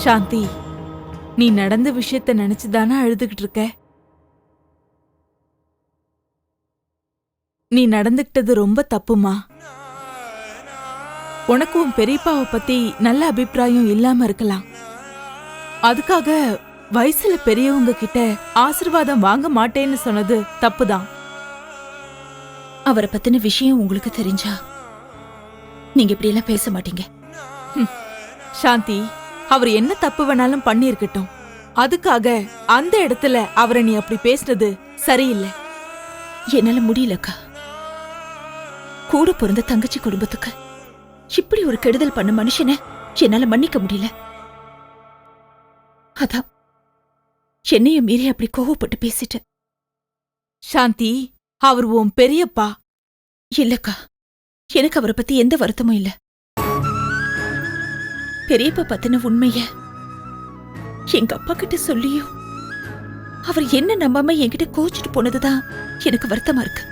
சாந்தி, நீ நடந்த விஷயத்த நினைச்சுதானே அழுதுகிட்டு இருக்க? நீ நடந்துகிட்டது ரொம்ப தப்புமா. உனக்கு உன் பெரியப்பாவை பத்தி நல்ல அபிப்பிராயம் இல்லாம இருக்கலாம். அதுக்காக வயசுல பெரியவங்க கிட்ட ஆசீர்வாதம் வாங்க மாட்டேன்னு சொன்னது தப்புதான். அவரை பத்தின விஷயம் உங்களுக்கு தெரிஞ்சா நீங்க இப்படி எல்லாம் பேச மாட்டீங்க. சாந்தி, அவர் என்ன தப்பு வேணாலும் பண்ணிருக்கட்டும். அதுக்காக அந்த இடத்துல அவரை நீ அப்படி பேசுனது சரியில்லை. என்னால முடியலக்கா. கூட பிறந்த தங்கச்சி குடும்பத்துக்கு இப்படி ஒரு கெடுதல் பண்ண மனுஷனை என்னால மன்னிக்க முடியல. அதான் என்னைய மீறி அப்படி கோவப்பட்டு பேசிட்டேன். சாந்தி, அவர் உன் பெரியப்பா. இல்லக்கா, எனக்கு அவரை பத்தி எந்த வருத்தமும் இல்ல. பெரியப்பா பத்தின உண்மைய எங்க அப்பா கிட்ட சொல்லியும் அவர் என்ன நம்பாம என்கிட்ட கோச்சிட்டு போனதுதான் எனக்கு வருத்தமா இருக்கு.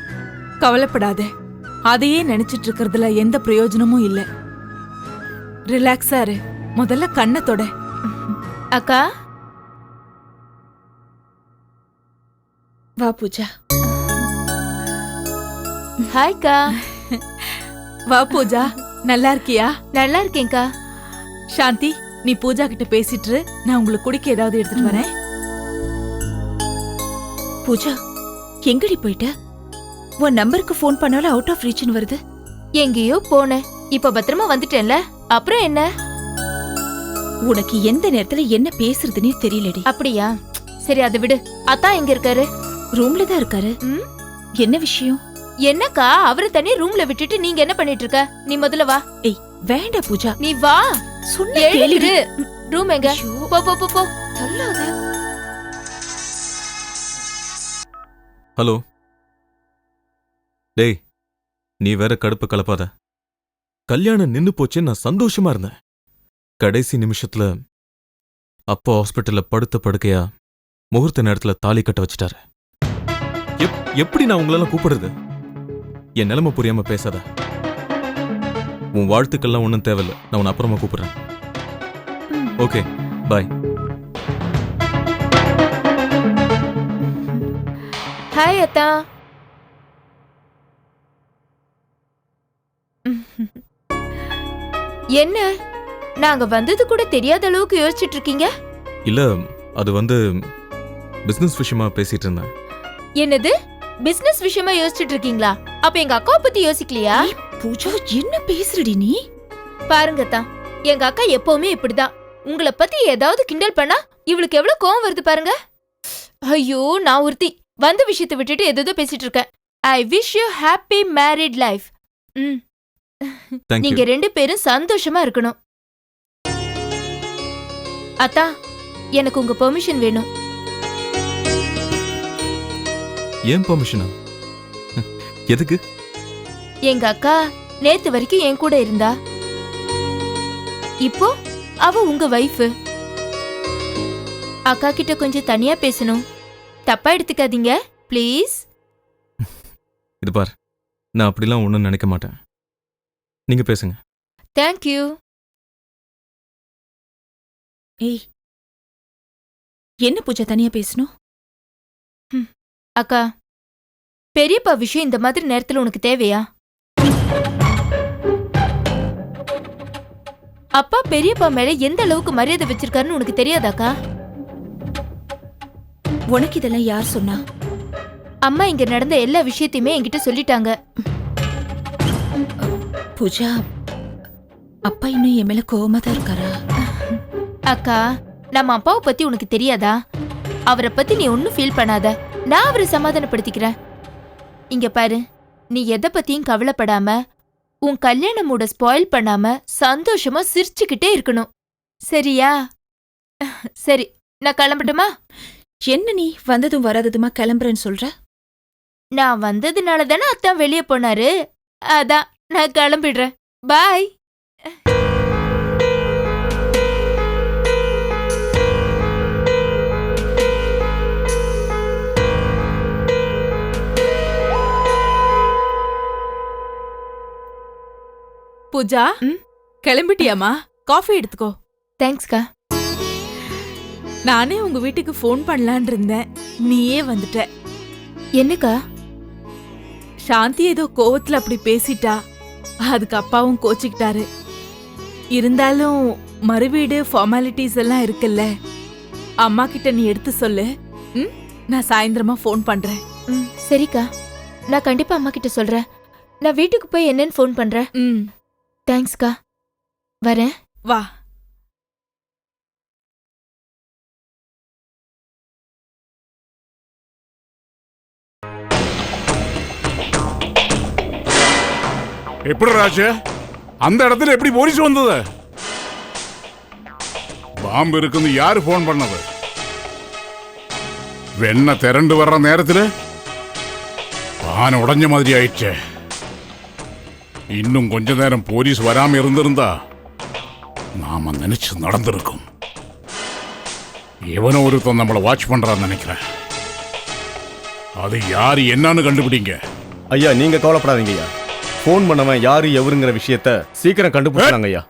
கவலைப்படாத, அதையே நினைச்சிட்டு இருக்கிறதுல எந்த பிரயோஜனமும் இல்ல. ரிலாக்ஸா இரு. முதல்ல கண்ணை தொட. அக்கா வா பூஜா. ஹாய்க்கா. வா பூஜா, நல்லா இருக்கியா? நல்லா இருக்கேன்க்கா. சாந்தி, நீ பூஜா கிட்ட பேசிட்டு நான் உங்களுக்கு குடிக்க ஏதாவது எடுத்துட்டு வரேன். பூஜா, எங்கடி போயிட்ட? உன் நம்பருக்கு போன் பண்ணாலும் அவுட் ஆஃப் ரீச்னு வருது. எங்கேயோ போனேன், இப்ப பத்திரமா வந்துட்டேன்ல, அப்புறம் என்ன? உனக்கு எந்த நேரத்துல என்ன பேசுறதுன்னே தெரியலடி. அப்படியா? சரி, அதை விடு. அத்தா எங்க இருக்காரு? ரூம்ல தான் இருக்காரு. என்ன விஷயம்? என்னக்கா, அவரை தனி ரூம்ல விட்டுட்டு நீங்க என்ன பண்ணிட்டு இருக்க? நீ முதல்ல வா. ஏய், வேண்டாம் பூஜா. நீ வா. சொன்ன கேளு. ரூம் எங்க? போ போ போ போ. தள்ளாத. ஹலோ. டேய், நீ வேற கடுப்பு கலப்பாத. கல்யாணம் நின்னு போச்சு, நான் சந்தோஷமா இருந்தேன். கடைசி நிமிஷத்துல அப்பா ஹாஸ்பிட்டல்ல படுத்த படுக்கையா முகூர்த்த நேரத்துல தாலி கட்ட வச்சிட்டாரு. எப்படி நான் உங்களெல்லாம் கூப்பிடுறது? என் நிலைமை புரியாம பேசாத. உன் வாழ்த்துக்கள்லாம் ஒன்றும் தேவையில்லை. நான் உன்னை அப்புறமா கூப்பிடுறேன். ஓகே, பாய். ஹாய் அத்தா. என்ன, நாங்க வந்தது கூட தெரியாத அளவுக்கு யோசிச்சுட்டு இருக்கீங்க? இல்ல, அது பிசினஸ் விஷயமா பேசிட்டு இருந்தேன். என்னது, பிசினஸ் விஷயமா யோசிச்சுட்டு இருக்கீங்களா? அப்ப எங்க அக்காவை பத்தி யோசிக்கலையா? பூஜா, என்ன பேசுறடி நீ? பாருங்க அத்தா, எங்க அக்கா எப்பவுமே இப்படிதான். உங்களை பத்தி ஏதாவது கிண்டல் பண்ணா இவளுக்கு எவ்வளவு கோவம் வருது பாருங்க. ஐயோ, நான் ஒருத்தி வந்த விஷயத்தை விட்டுட்டு எதோ பேசிட்டு இருக்கேன். I wish you happy married life. நீங்க 2 பேரும் சந்தோஷமா இருக்கணும். அத்தா, எனக்கு உங்க பெர்மிஷன் வேணும். ஏன் பெர்மிஷனா? எதுக்கு? எங்க அக்கா நேத்து வரைக்கும் என் கூட இருந்தா, இப்போ அவ உங்க வைஃப். அக்கா கிட்ட கொஞ்சம் தனியா பேசணும். தப்பா எடுத்துக்காதீங்க ப்ளீஸ். இது பார், நான் அப்படிலாம் ஒன்றும் நினைக்க மாட்டேன். நீங்க பேசுங்க. தேங்க்யூ. ஏய், என்ன பூஜா தனியா பேசணும்? அக்கா, பெரியப்பா விஷயம் இந்த மாதிரி நேரத்துல உனக்கு தேவையா? அப்பா பெரியப்பா மேல எந்த அளவுக்கு மரியாதை வச்சிருக்காருன்னு உனக்கு தெரியாதாக்கா? உனக்கு இதெல்லாம் யார் சொன்னா? அம்மா இங்க நடந்த எல்லா விஷயத்தையுமே என்கிட்ட சொல்லிட்டாங்க. பூஜா, அப்பா இன்னும் என் மேல கோவமா தான் இருக்காரா? அக்கா, நம்ம அப்பாவை பத்தி உனக்கு தெரியாதா? அவரை பத்தி நீ ஒன்னும் ஃபீல் பண்ணாத, நான் அவரை சமாதானப்படுத்திக்கிறேன். இங்க பாரு, நீ எதை பத்தியும் கவலைப்படாம உன் கல்யாண மூட ஸ்பாயில் பண்ணாம சந்தோஷமா சிரிச்சுக்கிட்டே இருக்கணும், சரியா? சரி, நான் கிளம்பட்டுமா? என்ன நீ வந்ததும் வராததுமா கிளம்புறேன்னு சொல்ற? நான் வந்ததுனால தானே அத்தான் வெளியே போனாரு, அதான் நான் கிளம்பிடுறேன். பாய். பூஜா, கிளம்பிட்டியாமா? காஃபி எடுத்துக்கோ. தேங்க்ஸ்க்கா. நானே உங்க வீட்டுக்கு ஃபோன் பண்ணலான் இருந்தேன், நீயே வந்துட்ட. என்னக்கா? சாந்தி ஏதோ கோவத்துல அப்படி பேசிட்டா, அதுக்கு அப்பாவும் கோச்சிக்கிட்டாரு. இருந்தாலும் மறுவீடு ஃபார்மாலிட்டிஸ் எல்லாம் இருக்குல்ல, அம்மா கிட்ட நீ எடுத்து சொல்லு. நான் சாயந்தரமா ஃபோன் பண்றேன். சரிக்கா, நான் கண்டிப்பா அம்மா கிட்ட சொல்றேன். நான் வீட்டுக்கு போய் என்னன்னு ஃபோன் பண்றேன். தேங்க்ஸ்க்கா, வரேன். வா. எப்படி ராஜு, அந்த இடத்துல எப்படி போலீஸ் வந்தது? பாம்பு இருக்குன்னு யாரு போன் பண்ணது? வெண்ண திரண்டு வர்ற நேரத்தில் பானை உடைஞ்ச மாதிரி ஆயிடுச்சே. இன்னும் கொஞ்ச நேரம் போலீஸ் வராம இருந்திருந்தா நாம நினைச்சு நடந்திருக்கும். எவனோ ஒருத்தன் நம்மளை வாட்ச் பண்றான்னு நினைக்கிறேன். அது யாரு என்னன்னு கண்டுபிடிங்க. ஐயா, நீங்க கவலைப்படாதீங்க ஐயா. போன் பண்ணவன் யாரு எவருங்கிற விஷயத்த சீக்கிரம் கண்டுபிடிச்சாங்க ஐயா.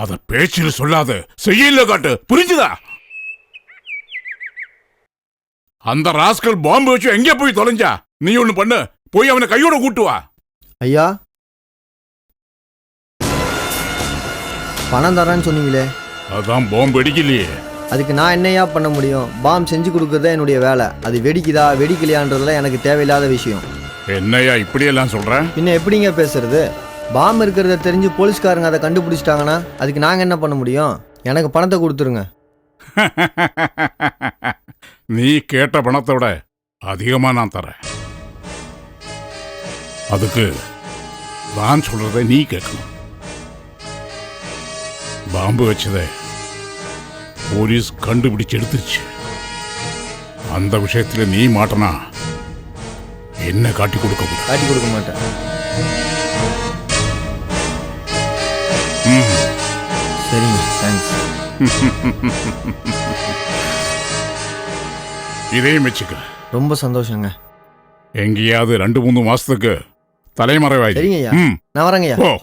அத பேச்சில் சொல்லாத, செய்யல காட்டு, புரிஞ்சுதா? அந்த ராஸ்கல் பாம்பு வச்சு எங்க போய் தொலைஞ்சா? நீ ஒண்ணு பண்ணு, போய் அவனை கையோட கூட்டு வா. ஐயா, பணம் தரேன்னு சொன்னீங்களே, அதான் பாம்பு வெடிக்கலையே. அதுக்கு நான் என்னையா பண்ண முடியும்? பாம் செஞ்சு கொடுக்கறதா என்னுடைய வேலை. அது வெடிக்குதா வெடிக்கலையான்றதுல எனக்கு தேவையில்லாத விஷயம். என்னையா இப்படியெல்லாம் சொல்ற? பின்ன எப்படிங்க பேசுறது? பாம் இருக்கிறத தெரிஞ்சு போலீஸ்காரங்க அதை கண்டுபிடிச்சிட்டாங்கன்னா அதுக்கு நாங்கள் என்ன பண்ண முடியும்? எனக்கு பணத்தை கொடுத்துருங்க. நீ கேட்ட பணத்தை விட அதிகமா நான் தரேன். அதுக்கு நான் சொல்றதை நீ கேட்கணும். பாம்பு வச்சதை போலீஸ் கண்டுபிடிச்சு எடுத்துச்சு. அந்த விஷயத்துல நீ மாட்டனா என்ன காட்டி கொடுக்க கூடாது. காட்டி கொடுக்க மாட்டேன். சரிங்க, தேங்க்ஸ். இதையும் வச்சுக்க. ரொம்ப சந்தோஷங்க. எங்கேயாவது 2-3 மாசத்துக்கு தலைமறைவாய். சரிங்க ஐயா, நான் வரேங்க ஐயா. ஓ,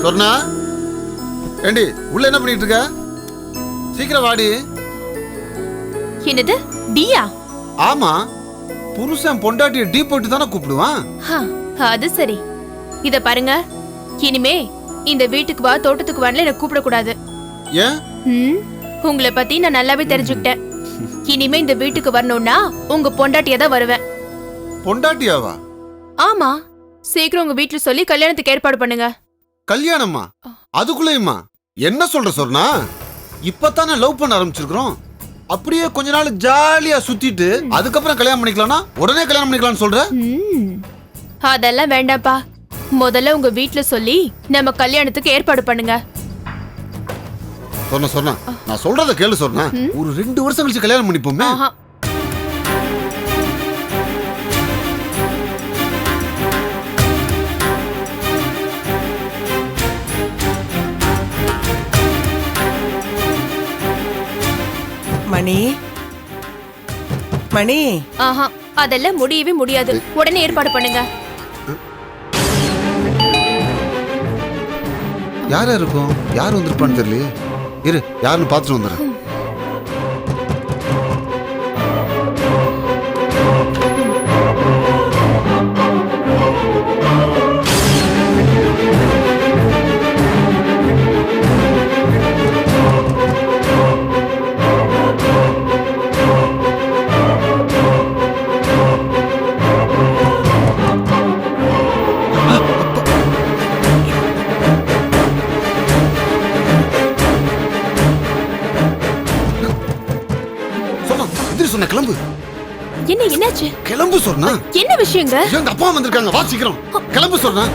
சொர்ணா, ஏண்டி உள்ள என்ன பண்ணிட்டு இருக்க? சீக்கிரம் வாடி. என்னது டியா? ஆமா, புருஷன் பொண்டாட்டிய டீ போட்டு தானே கூப்பிடுவான். அது சரி. இத பாருங்க, இனிமே இந்த வீட்டுக்கு வா தோட்டத்துக்கு வான்னு என்ன கூப்பிடக்கூடாது. ஏன்? உங்களை பத்தி நான் நல்லாவே தெரிஞ்சுக்கிட்டேன். இனிமே இந்த வீட்டுக்கு வரணும்னா உங்க பொண்டாட்டியா தான் வருவேன். பொண்டாட்டியாவா? ஆமா, சீக்கிரம் உங்க வீட்டுல சொல்லி கல்யாணத்துக்கு ஏற்பாடு பண்ணுங்க. கல்யாணமா? அதுக்குள்ளேயுமா? என்ன சொல்ற சொர்ணா? இப்பதானே லவ் பண்ண ஆரம்பிச்சிருக்கிறோம். அப்படியே கொஞ்ச நாள் ஜாலியா சுத்திட்டு அதுக்கப்புறம் கல்யாணம் பண்ணிக்கலாம்னா உடனே கல்யாணம் பண்ணிக்கலாம்னு சொல்ற? அதெல்லாம் வேண்டாப்பா. முதல்ல உங்க வீட்டுல சொல்லி நம்ம கல்யாணத்துக்கு ஏற்பாடு பண்ணுங்க. சொன்ன நான் சொல்றத கேளு சொன்னா, ஒரு 2 வருஷம் கழிச்சு கல்யாணம் பண்ணிப்போமே. மணி மணி, அதெல்லாம் முடியவே முடியாது. உடனே ஏற்பாடு பண்ணுங்க. யாரா இருக்கும்? யார் வந்திருப்பான்னு தெரியலையே. இரு, யாருன்னு பார்த்துட்டு வந்துடுறேன். கிளம்பு. என்ன என்னாச்சு? கிளம்பு சொன்னா. என்ன விஷயங்க? எங்க அப்பா வந்திருக்காங்க, வா சீக்கிரம் கிளம்பு சொன்னா.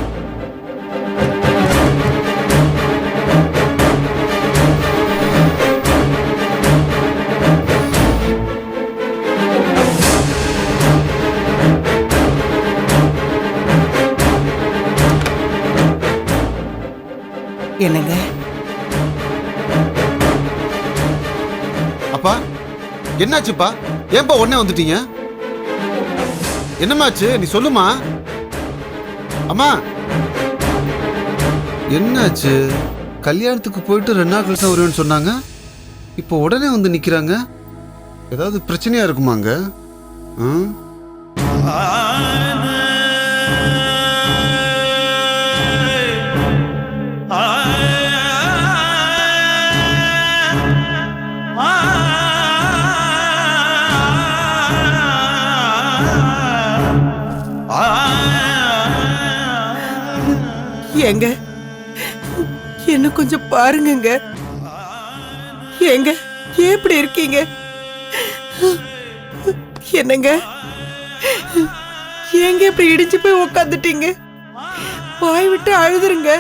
என்னங்க அப்பா என்னாச்சுப்பா? ஏன்பா உடனே வந்துட்டீங்க? என்னமாச்சு நீ சொல்லுமா. அம்மா என்னாச்சு? கல்யாணத்துக்கு போயிட்டு 2 நாள் கழிச்சு வருவேன்னு சொன்னாங்க, இப்போ உடனே வந்து நிக்கிறாங்க. ஏதாவது பிரச்சனையா இருக்குமாங்க? ஏங்க என்ன கொஞ்சம் பாருங்கங்க. ஏங்க எப்படி இருக்கீங்க? என்னங்க ஏங்க இப்படி இடிச்சு போய் உக்காந்துட்டீங்க? வாய் விட்டு அழுதுருங்க,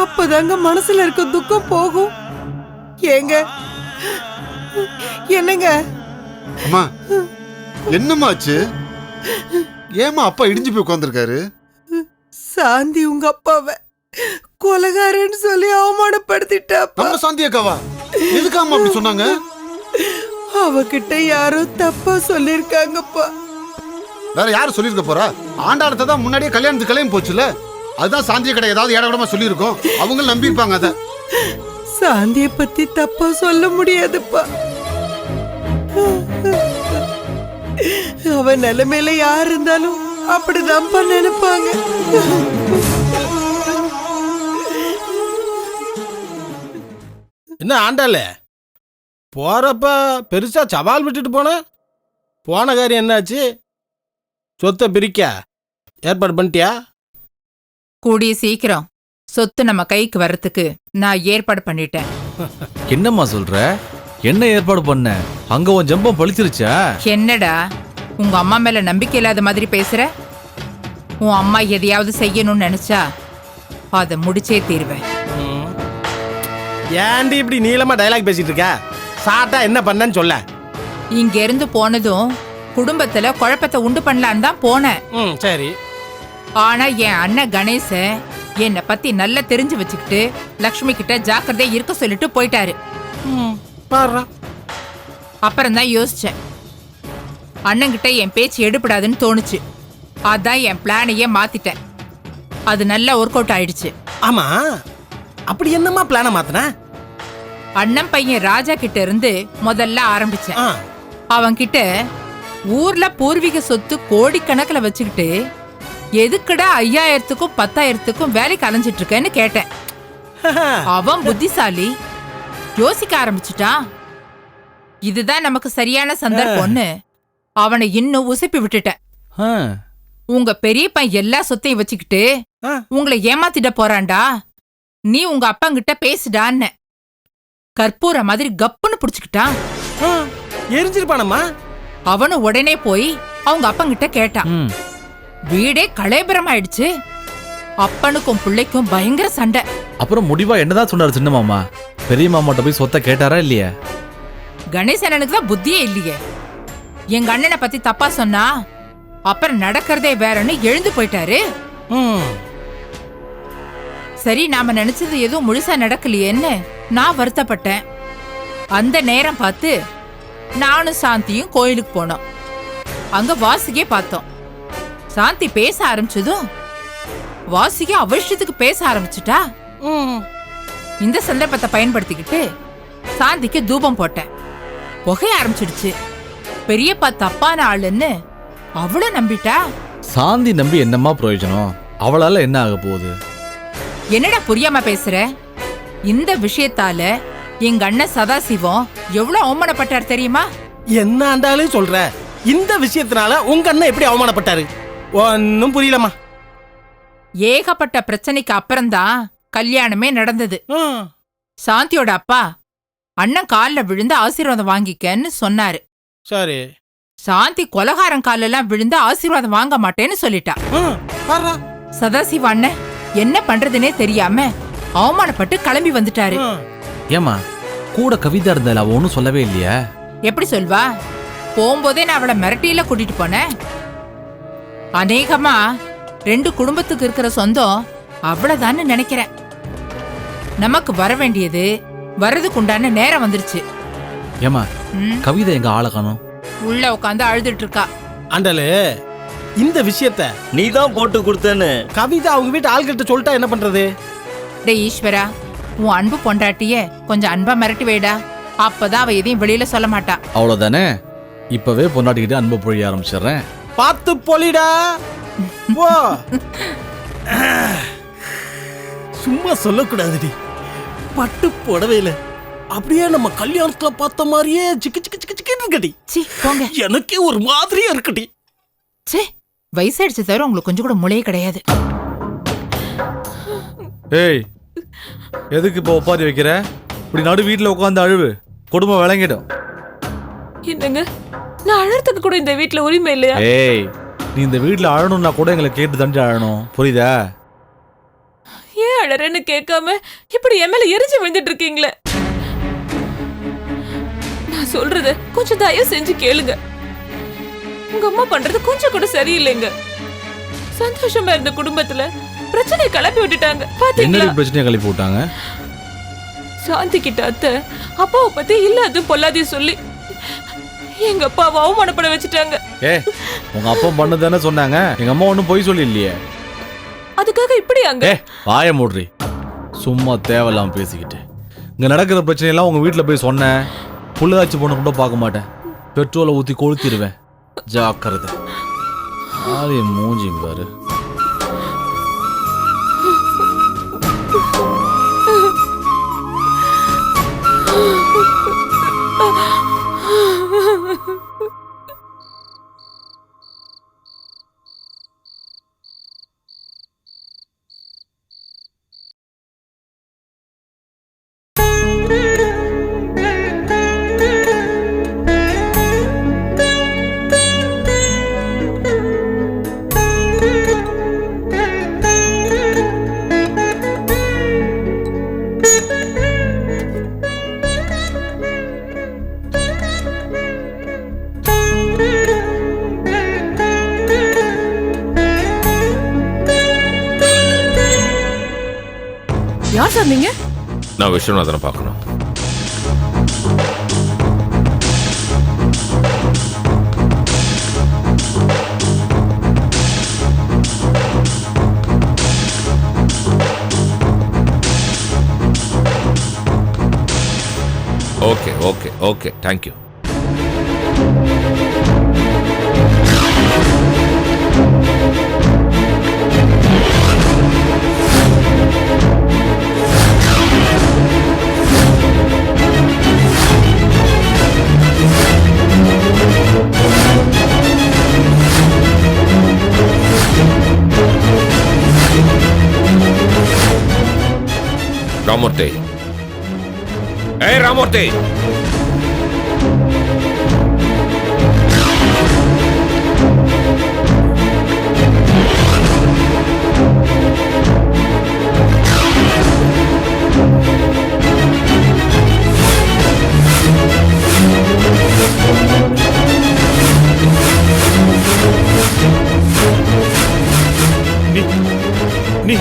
அப்பதாங்க மனசுல இருக்க துக்கம் போகும். ஏங்க என்னங்க? அம்மா என்னமாச்சு? ஏமா அப்பா இடிஞ்சு போய் உட்காந்துருக்காரு? சாந்தி உங்க அப்பாவை கொலைகாரன்னு சொல்லி அவமானப்படுத்திட்டாப்பா. நம்ம சாந்தி அக்காவா? எதுக்காம அப்படி சொன்னாங்க? அவகிட்ட யாரோ தப்பா சொல்லிருக்காங்கப்பா. வேற யாரும் சொல்லிருக்க போறா? ஆண்டாளத்தை தான் முன்னாடியே கல்யாணத்துக்கு கிளம்பி போச்சுல, அதுதான் சாந்திய கடை ஏதாவது ஏடகடமா சொல்லியிருக்கோம். அவங்க நம்பியிருப்பாங்க. அத சாந்திய பத்தி தப்பா சொல்ல முடியாதுப்பா. அவ நிலைமையில யார் இருந்தாலும் அப்படிதான்ப்பா நினைப்பாங்க. என்ன ஆண்டாளே, போறப்ப பெருசா சவால் விட்டுட்டு போன காரியம் என்னாச்சு? சொத்தை பிரிக்க ஏற்பாடு பண்ணிட்டியா? கூடிய சீக்கிரம் சொத்து நம்ம கைக்கு வர்றதுக்கு நான் ஏற்பாடு பண்ணிட்டேன். என்னம்மா சொல்ற? என்ன ஏற்பாடு பண்ண? அங்க உன் ஜம்பம் பழிச்சிருச்சா? என்னடா உங்க அம்மா மேல நம்பிக்கை இல்லாத மாதிரி பேசுற? உன் அம்மா எதையாவது செய்யணும்னு நினைச்சா அதை முடிச்சே தீருவேன். ஏன்டி இப்படி நீளமா டயலாக் பேசிட்டு இருக்க? சாட்டா என்ன பண்ணன்னு சொல்ல. இங்க இருந்து போனதும் குடும்பத்துல குழப்பத்தை உண்டு பண்ணலான்னு தான் போனேன். சரி. ஆனா என் அண்ணன் கணேசன் என்னை பத்தி நல்லா தெரிஞ்சு வச்சுக்கிட்டு லக்ஷ்மி கிட்ட ஜாக்கிரதையா இருக்க சொல்லிட்டு போயிட்டாரு. அப்புறம் தான் யோசிச்சேன், அண்ணன்கிட்ட என் பேச்சு எடுபடாதுன்னு தோணுச்சு. அதான் என் பிளானையே மாத்திட்டேன். அது நல்லா ஒர்க் அவுட் ஆயிடுச்சு. ஆமா, அப்படி என்னமா பிளான மாத்தின? அண்ணன் பையன் ராஜா கிட்ட இருந்து முதல்ல ஆரம்பிச்சேன். அவன்கிட்ட ஊர்ல பூர்வீக சொத்து கோடிக்கணக்கில் வச்சுக்கிட்டு எதுக்குடா 5000த்துக்கும் 10,000த்துக்கும் வேலைக்கு அலைஞ்சிட்டு இருக்கேன்னு கேட்டேன். அவன் புத்திசாலி, யோசிக்க ஆரம்பிச்சுட்டான். இதுதான் நமக்கு சரியான சந்தர்ப்பம்னு அவனை இன்னும் உசுப்பி விட்டுட்டேன். உங்க பெரிய பையன் எல்லா சொத்தையும் வச்சுக்கிட்டு உங்களை ஏமாத்திட போறான்டா, நீ உங்க அப்பங்கிட்ட பேசுடான்னு கற்பூர மாதிரி கப்புன்னு புடிச்சுக்கிட்டான். எரிஞ்சிருப்பானம்மா. அவனும் உடனே போய் அவங்க அப்பங்கிட்ட கேட்டான். வீடே கலேபரம் ஆயிடுச்சு. அப்பனுக்கும் பிள்ளைக்கும் பயங்கர சண்டை. அப்புறம் முடிவா என்னதான் சொன்னாரு சின்ன மாமா? பெரிய மாமாட்ட போய் சொத்தை கேட்டாரா இல்லையா? கணேசனுக்கு தான் புத்தியே இல்லையே. எங்க அண்ணனை பத்தி தப்பா சொன்னா அப்புறம் நடக்கிறதே வேறன்னு எழுந்து போயிட்டாரு. சரி, நாம நினைச்சது எதுவும் முழுசா நடக்கலையேன்னு நான் வருத்தப்பட்டேன். அந்த நேரம் பார்த்து நானும் சாந்தியும் கோயிலுக்கு போனோம். அங்க வாசிக்கே பார்த்தோம். சாந்தி பேச ஆரம்பிச்சதும் வாசிக்க அவசரத்துக்கு பேச ஆரம்பிச்சுட்டா. இந்த சந்தர்ப்பத்தை பயன்படுத்திக்கிட்டு சாந்திக்கு தூபம் போட்டேன். புகைய ஆரம்பிச்சிடுச்சு. பெரியப்பா தப்பான ஆளுன்னு அவளும் நம்பிட்டா. சாந்தி நம்பி என்னம்மா பிரயோஜனம்? அவளால என்ன ஆக போகுது? என்னடா புரியாம பேசுற? இந்த விஷயத்தால எங்க அண்ணன் சதாசிவம் எவ்வளவு அவமானப்பட்டார் தெரியுமா? என்ன ஆண்டாலும் சொல்ற? இந்த விஷயத்தினால உங்க அண்ணன் எப்படி அவமானப்பட்டாரு? ஒன்னும் புரியலமா. ஏகப்பட்ட பிரச்சனைக்கு அப்புறம்தான் கல்யாணமே நடந்தது. சாந்தியோட அப்பா அண்ணன் கால்ல விழுந்து ஆசீர்வாதம் வாங்கிக்கன்னு சொன்னாரு. சரி. சாந்தி கொலகாரன் காலெல்லாம் விழுந்து ஆசீர்வாதம் வாங்க மாட்டேன்னு சொல்லிட்டா. சதாசிவ அண்ணன் என்ன பண்றதுன்னே தெரியாம அவமானப்பட்டு கிளம்பி வந்துட்டாரு. ஏமா கூட கவிதா இருந்தால அவ ஒன்னும் சொல்லவே இல்லையா? எப்படி சொல்வா? போகும்போதே நான் அவளை மிரட்டியில கூட்டிட்டு போனேன். அநேகமா 2 குடும்பத்துக்கு இருக்கிற சொந்தம் அவ்வளவுதான்னு நினைக்கிறேன். நமக்கு வர வேண்டியது வரதுக்குண்டான நேரம் வந்துருச்சு. ஏமா ம், கவிதை எங்க ஆளை காணோம்? உள்ள உட்காந்து அழுதுட்டு இருக்கா. ஆண்டாளு இந்த விஷயத்த நீ தான் போட்டு கொடுத்தேன்னு கவிதா அவங்க வீட்டு ஆள்கிட்ட சொல்லிட்டா என்ன பண்றது? டேய் ஈஸ்வரா, உன் அன்பு பொண்டாட்டிய கொஞ்சம் அன்பா மிரட்டி வைடா. அப்பதான் அவ எதையும் வெளியில சொல்ல மாட்டா. அவ்வளவுதானே? இப்பவே பொண்டாட்டிக்கிட்டு அன்பை பொழிய ஆரம்பிச்சிடுறேன். பார்த்து பொலிடா. ஓ சும்மா சொல்லக்கூடாதுடி. பட்டு புடவையில அப்படியே நம்ம கல்யாணத்துல பார்த்த மாதிரியே சிக்கு சிக்கு சிக்கு சிக்கு இருக்கடி. சீ போங்க. எனக்கே ஒரு மாதிரியா இருக்குடி. சே, வயசாயிடுச்சு தவிர உங்களுக்கு கொஞ்சம் கூட முளையே கிடையாது. ஏய், எதுக்கு இப்போ ஒப்பாரி வைக்கிற? இப்படி நடு வீட்டுல உட்காந்து அழுவு, குடும்பம் விளங்கிடும். என்னங்க, நான் அழறதுக்கு கூட இந்த வீட்ல உரிமை இல்லையா? ஏய், நீ இந்த வீட்டுல அழணும்னா கூட எங்களை கேட்டு தண்டி அழணும், புரியுதா? ஏன் அழறேன்னு கேட்காம இப்படி என் மேல எரிஞ்சு விழுந்துட்டு இருக்கீங்களே? நான் சொல்றத கொஞ்சம் தயவு செஞ்சு கேளுங்க. உங்க அம்மா பண்றது கொஞ்சம் கூட சரியில்லைங்க. சந்தோஷமா இருந்த குடும்பத்துல பிரச்சனை கிளப்பி விட்டுட்டாங்க பாத்தீங்களா? என்னடி பிரச்சனையை கிளப்பி விட்டாங்க? சாந்தி கிட்ட அத்தை அப்பாவை பத்தி இல்லாத பொல்லாதையும் சொல்லி எங்க அப்பாவை அவமானப்பட வச்சுட்டாங்க. ஏ, உங்க அப்பா பண்ணதானே சொன்னாங்க, எங்க அம்மா ஒன்றும் பொய் சொல்லி இல்லையே. அதுக்காக இப்படி அங்க ஏ, வாய மூடுறி. சும்மா தேவையில்லாம பேசிக்கிட்டு. இங்க நடக்கிற பிரச்சனையெல்லாம் உங்க வீட்டுல போய் சொன்னேன், புள்ளதாச்சி பொண்ணு கூட பார்க்க மாட்டேன், பெட்ரோலை ஊத்தி கொளுத்திடுவேன். ஜாக்கிரதை. ஆலய மூஞ்சிங்க பாரு. யார் சார் நீங்க? நான் விஸ்வநாதனை பார்க்கணும். Okay okay okay, thank you. Ramurthy, ஏய் ராமூர்த்தி, நீ